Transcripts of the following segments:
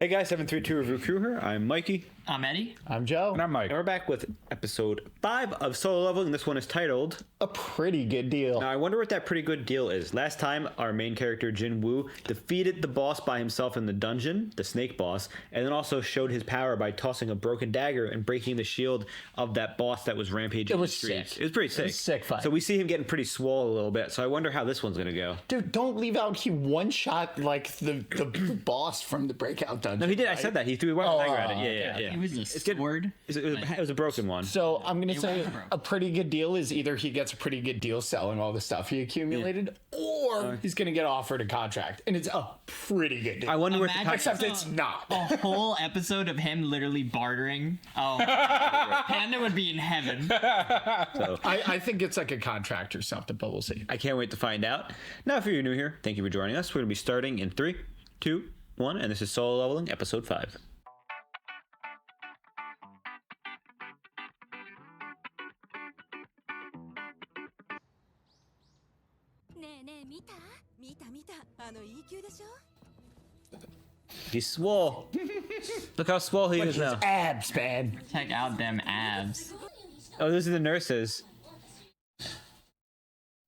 Hey guys, 732 Review Crew here. I'm Mikey. I'm Eddie. I'm Joe. And I'm Mike. And we're back with episode 5 of Solo Leveling. This one is titled A Pretty Good Deal. Now, I wonder what that pretty good deal is. Last time, our main character, Jinwoo, defeated the boss by himself in the dungeon, the snake boss, and then also showed his power by tossing a broken dagger and breaking the shield of that boss that was rampaging It was the streets. sick. It was pretty sick. It was sick fight. So we see him getting pretty swole a little bit, so I wonder how this one's going to go. Dude, don't leave out he one-shot like the boss from the breakout dungeon. No, he did. right? I said that. He threw a dagger at it. Yeah. It was a It's good. sword. It was a broken one. So I'm going to say was broken. a pretty good deal is either he gets a pretty good deal selling all the stuff he accumulated, or he's going to get offered a contract. And it's a pretty good deal. I wonder what the Imagine- Except it's not. A whole episode of him literally bartering. Oh, Panda would be in heaven. So I think it's like a contract or something, but we'll see. I can't wait to find out. Now, if you're new here, thank you for joining us. We're going to be starting in 3, 2, 1, and this is Solo Leveling, episode 5. ねえねえ見たあの E 級でしょ He's swole. Look how swole he is now. Abs, man. Check out them abs. Oh, those are the nurses.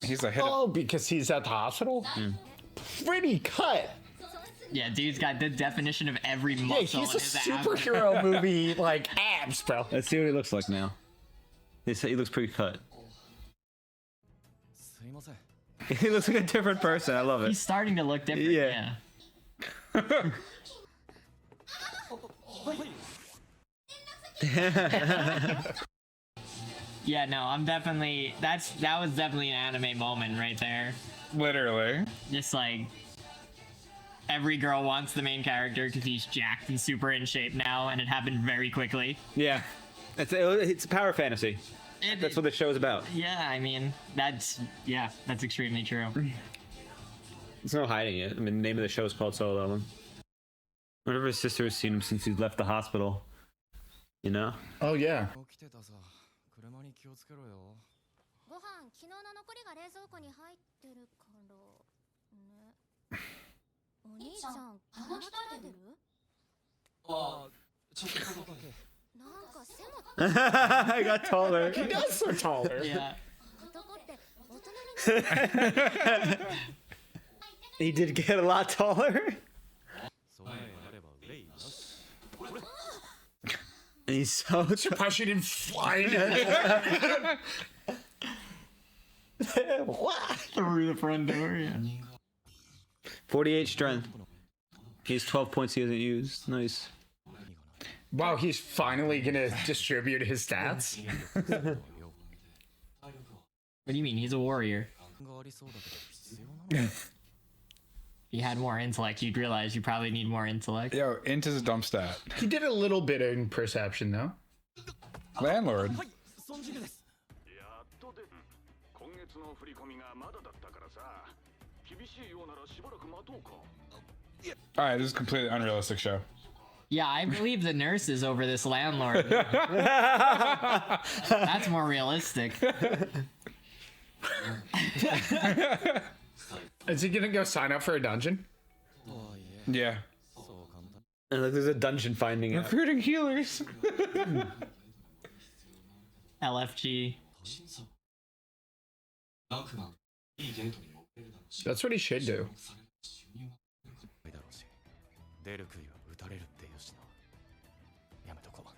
He's a hit. Oh, because he's at the hospital? Pretty cut. Yeah, dude's got the definition of every Yeah, muscle he's in a his abs. superhero movie, like abs, bro. Let's see what he looks like now. He looks pretty cut. He looks like a different person. I love it. He's starting to look different. Yeah. Yeah, no, I'm definitely that was definitely an anime moment right there. Literally. Just like every girl wants the main character because he's jacked and super in shape now, and it happened very quickly. Yeah. It's a power fantasy. It- That's what the show's about. Yeah, I mean that's extremely true. There's no hiding it. I mean, the name of the show is called Solo Leveling. I wonder if his sister has seen him since he's left the hospital. You know? Oh, yeah. ご飯昨日の残りが冷蔵庫に入ってるからねお兄ちゃん体鍛えてるなんか背も I got taller. He does look taller. Yeah. 男って大人になる He did get a lot taller. And he's so Surprised she didn't fly in. What? Through the front door. Yeah. 48 strength. He has 12 points he hasn't used. Nice. Wow, he's finally gonna distribute his stats. What do you mean? He's a warrior. If you had more intellect, you'd realize you probably need more intellect. Yo, int is a dump stat. He did a little bit in perception, though. Landlord. やっとで今月の振り込みがまだだったからさ厳しいようならしばらく待とうか Alright, this is a completely unrealistic show. Yeah, I believe the nurse is over this landlord. That's more realistic. Is he gonna go sign up for a dungeon? Yeah. And look, there's a dungeon finding out. Recruiting healers. LFG. That's what he should do. だろうし出る杭は打たれるってよしなやめとこう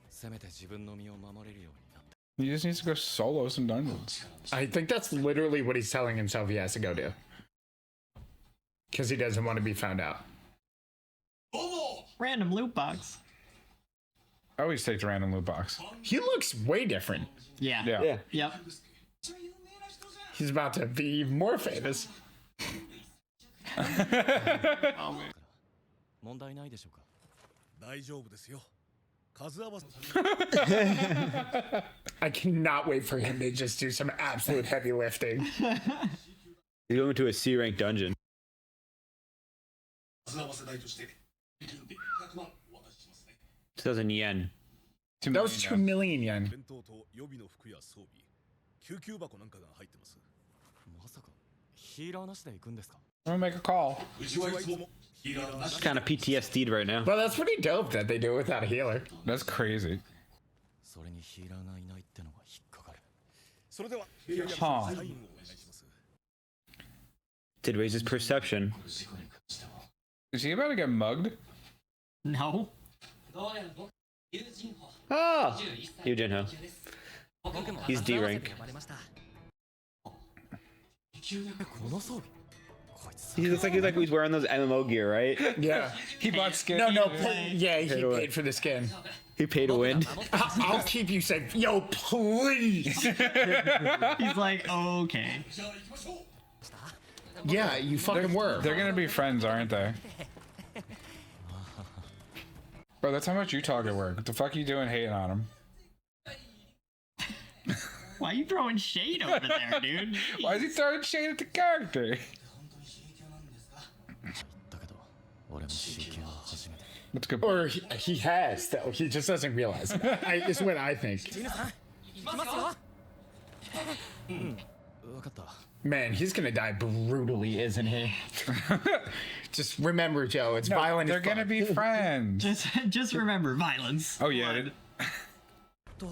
せめて自分の身を守れるようになって He just needs to go solo some dungeons. I think that's literally what he's telling himself he has to go do. Because he doesn't want to be found out. Random loot box. I always take the random loot box. He looks way different. Yeah. Yeah. Yeah. Yep. He's about to be even more famous. 問題ないでしょうか大丈夫ですよ数合わせ I cannot wait for him to just do some absolute heavy lifting. He's going to a C rank dungeon. 数合わせ代として100万お渡ししますね 2,000 yen. That was 2 million yen. 弁当と予備の服や装備救急箱なんかが入ってますまさかヒーラーなしで行くんですか I'm gonna make a call. うちはいつも Kind of PTSD'd right now. But that's pretty dope that they do it without a healer. That's crazy. それにヒーラーがいないってのが引っかかる。 Huh. Did raise his perception. Is he about to get mugged? No. Ah! Yoo Jinho. He's D rank. この装備 He looks like he's wearing those MMO gear, right? Yeah. He bought skin. No, yeah, he away. paid for the skin. He paid to win. I'll keep you safe. Yo, please. He's like, okay. Yeah, you fucking were. They're gonna be friends, aren't they? Bro, that's how much you talk at work. What the fuck are you doing hating on him? Why are you throwing shade over there, dude? Why is he throwing shade at the character? だけど俺も CQ は初めて That's good. Or he has, though. He just doesn't realize. It's what I think. 行きますよ分かった Man, he's gonna die brutally, isn't he? Just remember, Joe, it's violent. They're as gonna fuck. be friends. Just remember violence. Oh yeah. と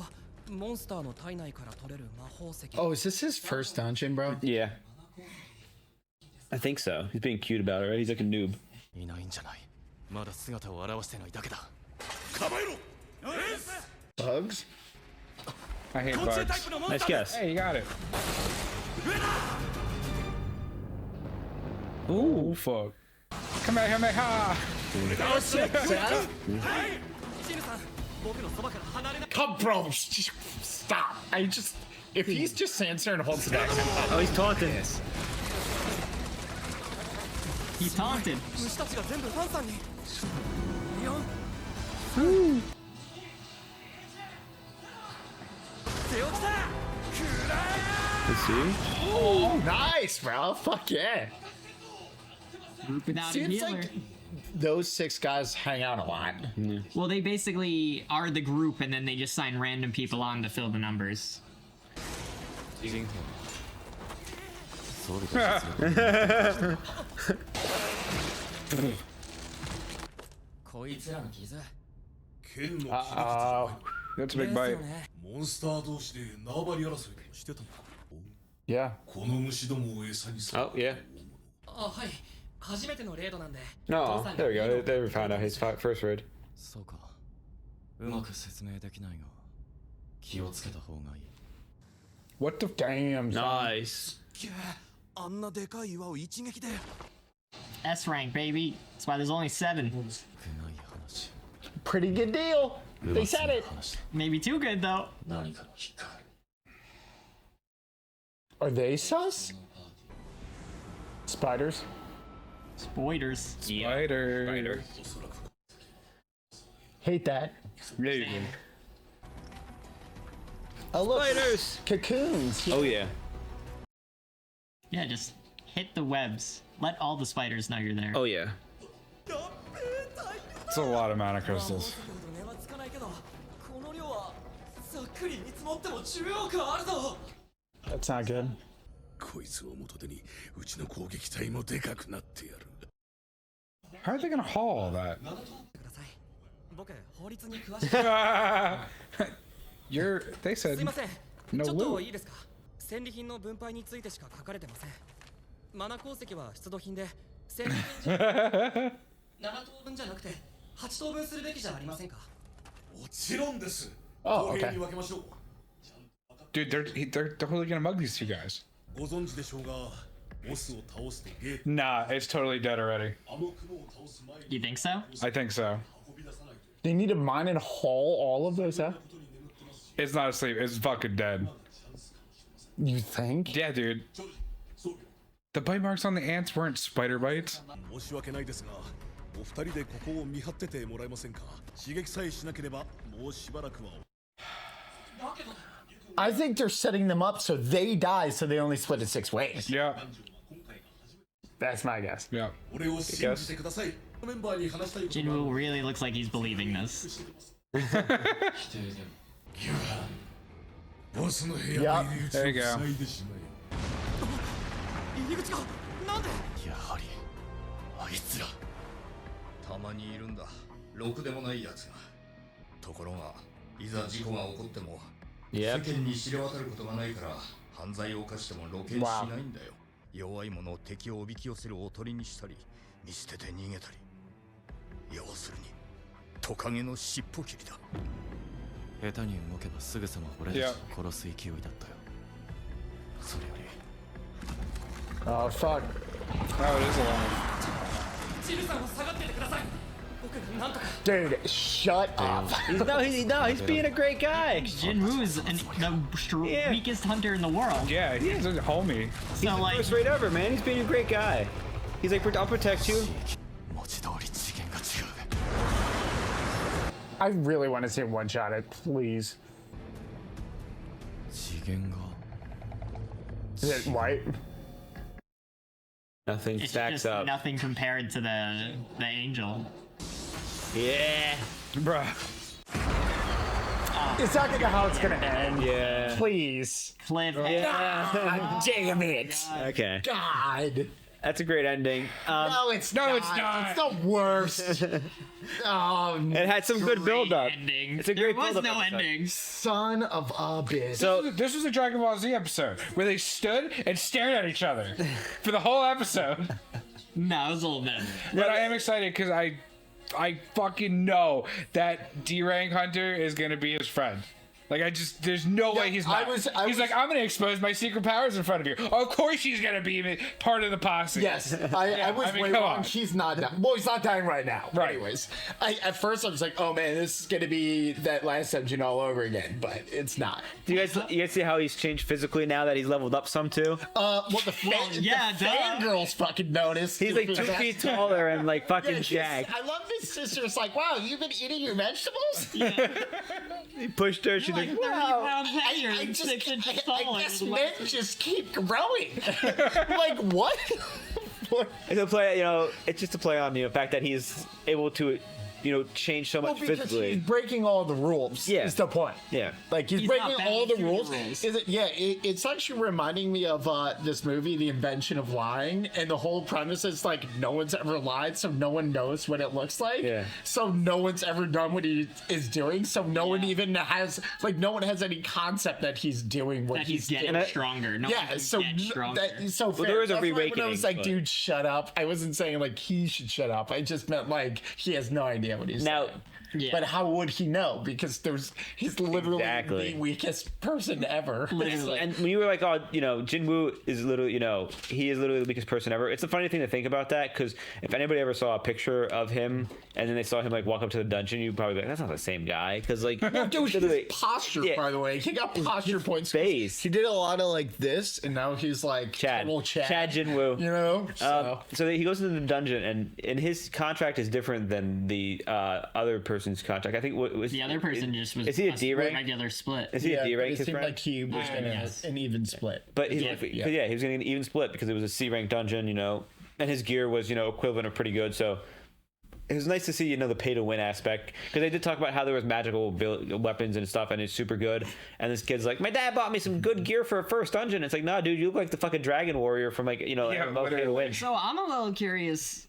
モンスターの体内から取れる魔法石 Oh, is this his first dungeon, bro? Yeah. I think so. He's being cute about it, right? He's like a noob. いないんじゃないまだ姿を現してないだけだ Bugs? I hate bugs. Nice guess. Hey, you got it. Ooh. Oh fuck. Come back, ha! Oh, shit, Sarah. チヌさん僕のそばから離れない Come, bro. Stop. If he's just stands there and holds the back, Oh, he's taunting. He's taunted. 虫たちが全部ファンさんによん手をきた Let's see. oh, nice, bro. Fuck yeah. Group without a Seems healer. like those 6 guys hang out a lot. Well, they basically are the group, and then they just sign random people on to fill the numbers. 装備と実力こいつらの傷 That's a big bite. モンスター同士で縄張り争いでもしてたのか Yeah. この虫どもを餌にする Oh, yeah. あはい初めてのレードなんで No, there we go. They found out his first raid. そうかうまく説明できないが気をつけた方がいい What the Damn. Nice. あんなでかい岩を一撃で S rank, baby. That's why there's only 7. 少ない話 Pretty good deal. They said it. 話 Maybe too good though. 何かの引っかかり Are they sus? Spiders? Spoilers. Spider. Hate that. Yeah, you do. Oh, look. Spiders! Cocoons. Oh, yeah. Yeah, just hit the webs. Let all the spiders know you're there. Oh, yeah. It's a lot of mana crystals. 値はつかないけどこの量はざっくり見積もっても10億あるぞ That's not good. こいつを元手にうちの攻撃隊もでかくなってやる How are they gonna haul all that? ください僕法律に詳しい They すい said ません no ちょっと loot. いいですか戦利品の分配についてしか書かれてませんマナ鉱石は出土品で戦利品7等分じゃなくて8等分するべきじゃありませんかもちろんです Oh, 公平 okay. に分けましょう Dude, they're totally gonna mug these two guys. ご存知でしょうがボスを倒すとゲート Nah, it's totally dead already. あの雲を倒す前に You think so? I think so. 運び出さないと They need to mine and haul all of those out? It's not asleep. It's fucking dead. You think? Yeah, dude. 装備 The bite marks on the ants weren't spider bites. 申し訳ないですがお二人でここを見張っててもらえませんか刺激さえしなければもうしばらくは I think they're setting them up so they die so they only split it 6 ways. Yeah, That's my guess. yeah. 俺を信じてくださいメンバーに話したいことが Jinwoo really looks like he's believing this. ボスの部屋に入り口を There you go. 塞いでしまえ入り口がなんでやはりあいつらまにいるんだ。ろくでもないやつが。ところが、いざ事故が起こっても、世 Yep. 間に知れ渡ることがないから、犯罪を犯しても露見しないんだよ。弱い者を敵をおびき寄せるおとりにしたり、見捨てて逃げたり。要するに、トカゲの尻尾切りだ。下手に動けばすぐさま俺たちを殺す勢いだったよ。それより Oh fuck. Oh, it is alive. ジルさんは下がっててください。僕がなんとか。 Dude, shut up. He's being a great guy. Jinwoo's the Yeah. weakest hunter in the world. Yeah, he's a homie. So like, First rate ever, man. He's being a great guy. He's like, I'll protect you. 文字通り次元が違う。 I really want to see him one shot it, please. 次元が Is it white? Nothing it's stacks just up. nothing compared to the angel. Yeah. Bruh. It's not gonna how it's gonna end. Yeah. Please. Cliff. God damn it. Okay. God. That's a great ending. No, it's not. it's not. It's the worst. It had some good build up. Ending. It's a great there was build-up no episode. ending. Son of a bitch. So This was a Dragon Ball Z episode where they stood and stared at each other for the whole episode. No, it was a little bit. But I am excited because I fucking know that D-Rank Hunter is gonna be his friend. Like, there's no way he's not. He's like, I'm gonna expose my secret powers in front of you. Of course he's gonna be part of the posse. Yes, I was way come wrong. on. He's not dying. Well, he's not dying right now. Right. Anyways, at first I was like, oh man, this is gonna be that last dungeon all over again, but it's not. do you guys see how he's changed physically now that he's leveled up some too? Well, the yeah, the fangirls fucking noticed. He's like 2 feet taller and like fucking Yeah, jacked. I love his sister's like, wow, you've been eating your vegetables? He pushed her. She's like, wow. I guess men just keep growing. Like, what? It's a play, it's just a play on the fact that he's able to, change so Well, much because physically. he's breaking all the rules. Yeah. Is the point. Yeah. Like he's He's breaking not all the bending rules. the rules. Is it? Yeah. It's actually reminding me of this movie, The Invention of Lying, and the whole premise is like no one's ever lied, so no one knows what it looks like. Yeah. So no one's ever done what he is doing. So no one even has no one has any concept that he's doing what That he's getting doing. stronger. No Yeah, one so gets stronger. fair. there is a That's why when I re-awakening, was like, but- dude, shut up. I wasn't saying like he should shut up. I just meant like he has no idea what he's Now- saying. Yeah. But how would he know? Because he's literally Exactly. the weakest person ever. Literally. And when you were like, oh, Jinwoo is literally, he is literally the weakest person ever. It's a funny thing to think about that, because if anybody ever saw a picture of him and then they saw him like walk up to the dungeon, you'd probably be like, that's not the same guy. Because like, Dude, literally- his posture, Yeah. by the way, he got posture points. face. He did a lot of like this, and now he's like Chad Chad. Jinwoo. You know, So he goes into the dungeon, and his contract is different than the other person's contract. I think was The other person just was Is he a D rank? regular split. Is he a D but rank? it His seemed friend? like he was gonna yes. an even split. But he, Yeah. he was getting an even split because it was a C rank dungeon, and his gear was equivalent of pretty good. So it was nice to see the pay to win aspect, because they did talk about how there was magical weapons and stuff, and it's super good. And this kid's like, my dad bought me some good gear for a first dungeon. It's like, nah, dude, you look like the fucking dragon warrior from like above pay to win. So I'm a little curious.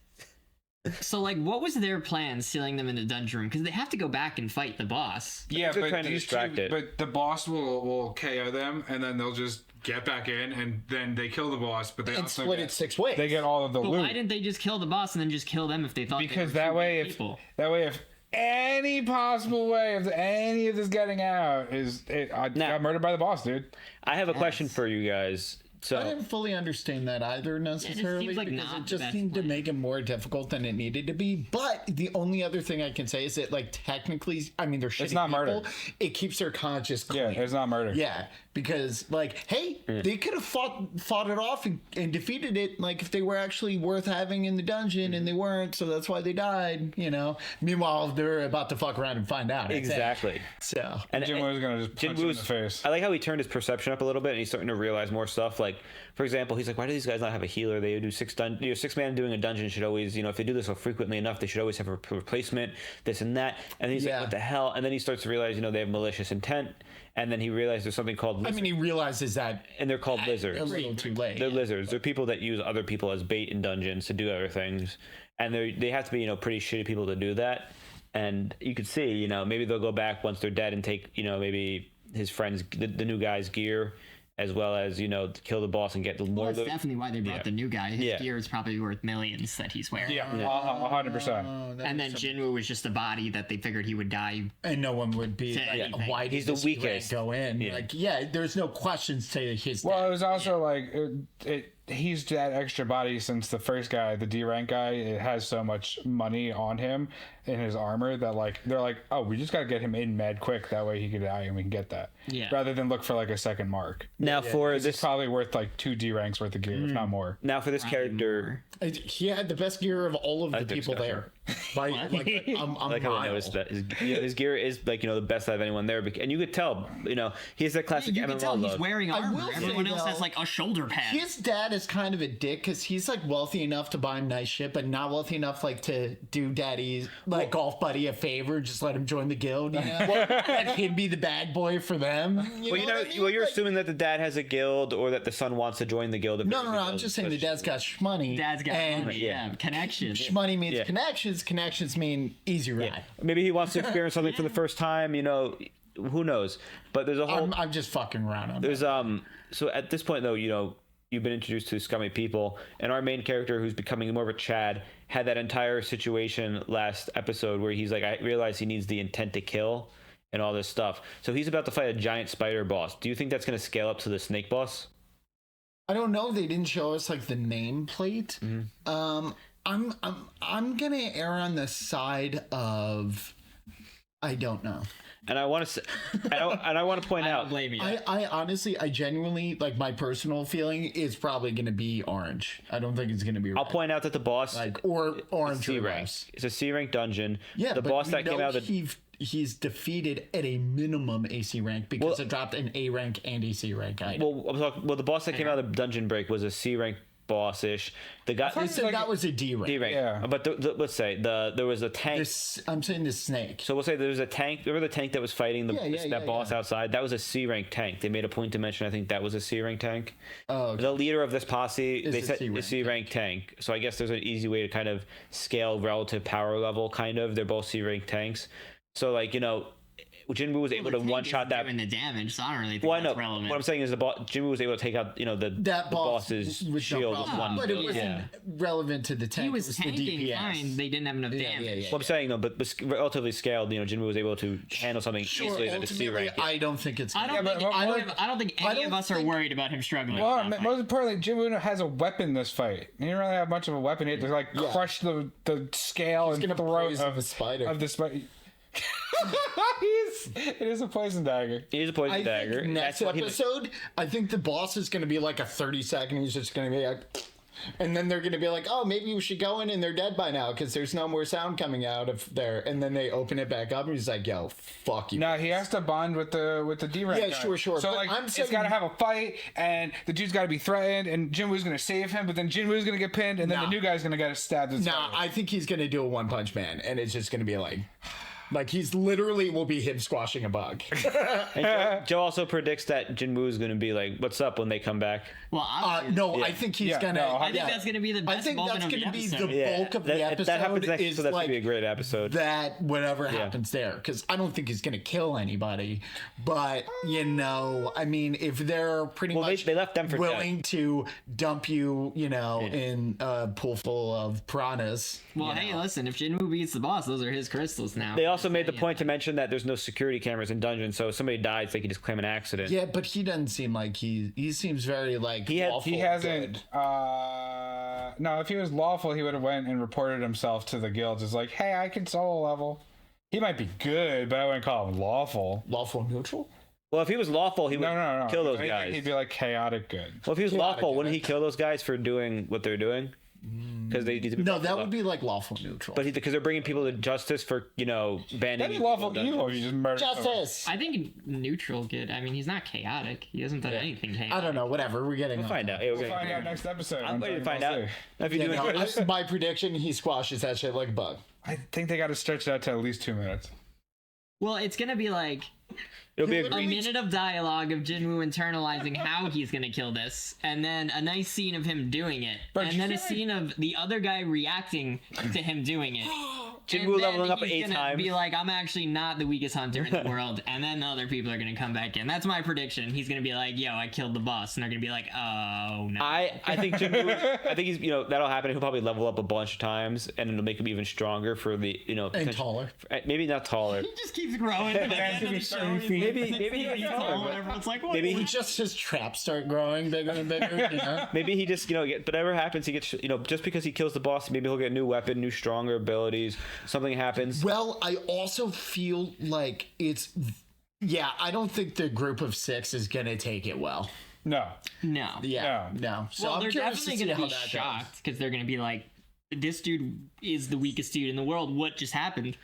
So like, what was their plan sealing them in the dungeon room? Because they have to go back and fight the boss. Yeah, They're but trying to these distract two, it. but the boss will KO them, and then they'll just get back in, and then they kill the boss. But they And also split get, it 6 ways. they get all of the But loot. why didn't they just kill the boss and then just kill them if they thought? Because they were that way, people? if any possible way of any of this getting out is I got murdered by the boss, dude. I have a question for you guys. I So didn't fully understand that either necessarily, seems like because not it the just best seemed to plan. make it more difficult than it needed to be. But the only other thing I can say is that, like, technically, I mean, they're shitty not people. murder. It keeps their conscience clean. Yeah, it's not murder. Yeah, because like, hey, they could have fought it off and defeated it, like if they were actually worth having in the dungeon, and they weren't, so that's why they died. Meanwhile, they're about to fuck around and find out. I think. exactly. So And Jinwoo's gonna just punch him in the face. I like how he turned his perception up a little bit, and he's starting to realize more stuff. Like, for example, he's like, "Why do these guys not have a healer? They do 6 man doing a dungeon should always, if they do this so frequently enough, they should always have a replacement, this and that." And he's Yeah. like, "What the hell?" And then he starts to realize, they have malicious intent. And then he realized there's something called I lizards, mean, he realizes that and they're called lizards. a little too late. They're lizards. They're people that use other people as bait in dungeons to do other things. and they have to be pretty shitty people to do that. And you could see maybe they'll go back once they're dead and take maybe his friends, the new guy's gear, as well as kill the boss and get the more. Well, that's definitely why they brought the new guy. His Yeah. gear is probably worth millions that he's wearing. Yeah, 100%. And then Jinwoo was just a body that they figured he would die. And no one would be anything. why did He's the this weakest. go in? Yeah. There's no questions to his Well, death. it was also like he's that extra body since the first guy, the D rank guy, it has so much money on him in his armor that like they're like, oh, we just gotta get him in mad quick, that way he could die and we can get that. Yeah. Rather than look for like a second mark. Now for This is probably worth like 2 D ranks worth of gear, if not more. Now for this character, He had the best gear of all of the think people so. there. By like a I like how I noticed that his gear is like the best out of anyone there, and you could tell he has that classic You can tell MMO he's look. wearing armor. will say, Everyone else though, has like a shoulder pad. His dad is kind of a dick because he's like wealthy enough to buy him nice shit, but not wealthy enough like to do daddy's like golf buddy a favor and just let him join the guild. Let him be the bad boy for them. Well, you're assuming that the dad has a guild or that the son wants to join the guild. No, I'm just saying the dad's got shmoney. Dad's got and money, connections. Shmoney means Yeah. connections. Connections mean easy ride. Maybe he wants to experience something for the first time. Who knows? But there's a whole. I'm just fucking around on There's So at this point though, you've been introduced to scummy people, and our main character, who's becoming more of a Chad, had that entire situation last episode where he's like, I realize he needs the intent to kill and all this stuff. So he's about to fight a giant spider boss. Do you think that's going to scale up to the snake boss? I don't know. They didn't show us like the nameplate. I'm gonna err on the side of I don't know. And I want to, and I want to point I out. don't blame you. I honestly, I genuinely like my personal feeling is probably gonna be orange. I don't think it's gonna be red. I'll point out that the boss, like or orange C or rank. less. It's a C rank dungeon. Yeah, the but boss we that came know out of the. he's defeated at a minimum AC rank because Well- it dropped an A rank and a C rank item. Well, the boss that came out of the dungeon break was a C rank boss-ish. The guy. I said that was a D rank. D rank. Yeah. But let's say there was a tank. I'm saying the snake. So we'll say there was a tank. Remember the tank that was fighting that boss yeah. outside? That was a C rank tank. They made a point to mention. I think that was a C rank tank. Oh, okay. The leader of this posse, they a said C-rank a C rank tank. So I guess there's an easy way to kind of scale relative power level. Kind of, they're both C rank tanks. So like Jinwoo was able to one shot that. Doing the damage, so I don't really think Well, I know. that's relevant. What I'm saying is Jinwoo was able to take out the boss's was no shield with problem. one. But it wasn't relevant to the tank. he it was was the tanking DPS. fine. They didn't have enough damage. What I'm saying though, but relatively scaled, Jinwoo was able to handle something easily that a C Ultimately, rank. I don't think it's. I don't think any of us are worried about him struggling. Well, with that most importantly, Jinwoo has a weapon this fight. He didn't really have much of a weapon. He had to like crush the scale and gonna throat poison the spider. of the spider. It is a poison dagger. It is a poison I dagger. think next That's what he- episode, I think the boss is going to be like a 30-second. He's just going to be like, and then they're going to be like, oh, maybe we should go in and they're dead by now because there's no more sound coming out of there. And then they open it back up and he's like, yo, fuck you. No, he has to bond with the D rank. Yeah, guy. sure. So But like, I'm it's saying- got to have a fight, and the dude's got to be threatened, and Jinwoo's gonna save him, but then Jinwoo's gonna get pinned, and then Nah. the new guy's gonna get stabbed. And Nah, I think he's going to do a One Punch Man and it's just going to be like he's literally will be him squashing a bug. And Joe also predicts that Jinwoo is going to be like, "What's up?" when they come back. Well, No, I think he's going to. I think that's going to be the best I think moment that's of the going to be episode. the bulk of the episode. That happens next, is so that's like going to be a great episode. that whatever happens there, because I don't think he's going to kill anybody, but I mean, if they're pretty much they left them for willing to dump you, in a pool full of piranhas. Well, hey, listen, if Jinwoo beats the boss, those are his crystals now. They also made the point to mention that there's no security cameras in dungeons, so if somebody dies, they can just claim an accident. Yeah, but he doesn't seem like he seems very like He lawful hasn't. good. No, if he was lawful, he would have went and reported himself to the guilds. It's like, hey, I can solo level. He might be good, but I wouldn't call him lawful. Lawful neutral. Well, if he was lawful, he would No. kill those He'd guys. be like chaotic good. Well, if he was Chaotic lawful, wouldn't good. he kill those guys for doing what they're doing? Because they need to be No, that would be like lawful neutral. But because they're bringing people to justice for banning. That'd be lawful evil if you just murder. Justice. I think neutral good. I mean, he's not chaotic. He hasn't done anything chaotic. I don't know. Whatever. We're getting. We'll find out. Yeah, We'll find out next episode. I'm ready to find out. Dragon Ball Z. If you do My prediction: he squashes that shit like a bug. I think they got to stretch it out to at least 2 minutes. Well, it's gonna be like It'll be A minute of dialogue of Jinwoo internalizing how he's gonna kill this, and then a nice scene of him doing it, and then a scene of the other guy reacting to him doing it. Jinwoo leveling up he's 8 gonna times. Be like, I'm actually not the weakest hunter in the world, and then the other people are gonna come back in. That's my prediction. He's gonna be like, yo, I killed the boss, and they're gonna be like, oh no. I think Jinwoo, I think he's, that'll happen. He'll probably level up a bunch of times, and it'll make him even stronger for the, and taller. Maybe not taller. He just keeps growing. At the end of the show, Maybe he gets taller. It's like, what? Maybe he Just his traps start growing bigger and bigger. Maybe he just, whatever happens, he gets, just because he kills the boss, maybe he'll get a new weapon, new stronger abilities. Something happens. Well, I also feel like I don't think the group of 6 is gonna take it well. No. No. So Well, I'm they're curious definitely to see gonna how be that shocked because they're gonna be like, this dude is the weakest dude in the world. What just happened?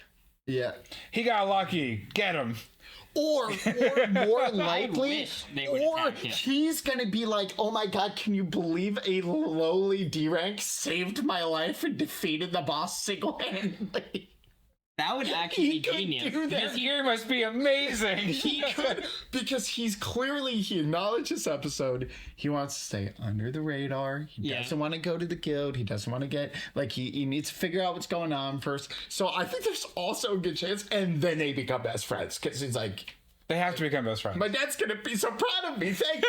goes. Yeah. He got lucky. Get him. Or more likely, wish they would or attack him. he's gonna be like, "Oh my god, can you believe a lowly D rank saved my life and defeated the boss single-handedly?" That would actually He be could genius. do that. His ear must be amazing. He could, because he acknowledged this episode. He wants to stay under the radar. He doesn't want to go to the guild. He doesn't want to get, he needs to figure out what's going on first. So I think there's also a good chance, and then they become best friends, because he's like, They have to become best friends. my dad's going to be so proud of me. Thank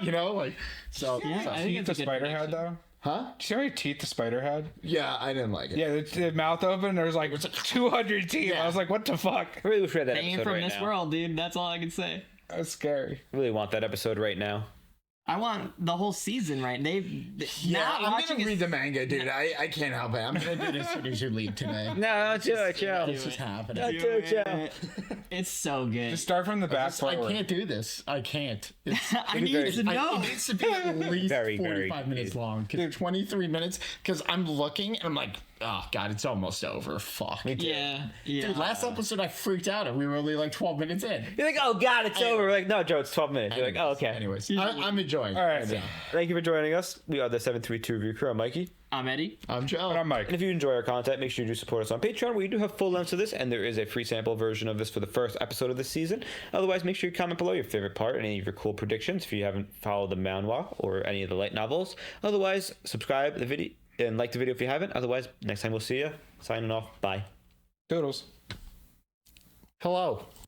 you. So. I think Teeth it's the a good spider had, prediction. though? Huh? Did you see how many teeth the spider had? Yeah, I didn't like it. Yeah, the mouth open, there's like 200 teeth. Yeah. I was like, what the fuck? I really wish we had that They ain't episode from right this now. world, dude. That's all I can say. That's scary. I really want that episode right now. I want the whole season, right? Yeah, now I'm watching gonna read the manga, dude. I can't help it. I'm gonna do this as soon as you leave today. No, do it, Joe. It's just happening. It's so good. Just start from the back I forward. can't do this. I can't. I need to know. It needs to be at least Very, 45 minutes long. 23 minutes, because I'm looking and I'm like, oh god, it's almost over. Fuck. Yeah. Dude, last episode I freaked out and we were only like 12 minutes in. You're like, oh god, it's over. We're like, no, Joe, it's 12 minutes. You're like, oh, okay. Anyways, I'm enjoying it. All right. Thank you for joining us. We are the 732 Review Crew. I'm Mikey. I'm Eddie. I'm Joe. And I'm Mike. And if you enjoy our content, make sure you do support us on Patreon, where you do have full lengths of this, and there is a free sample version of this for the first episode of this season. Otherwise, make sure you comment below your favorite part and any of your cool predictions if you haven't followed the manhwa or any of the light novels. Otherwise, subscribe the video and like the video if you haven't. Otherwise, next time we'll see you. Signing off. Bye. Doodles. Hello.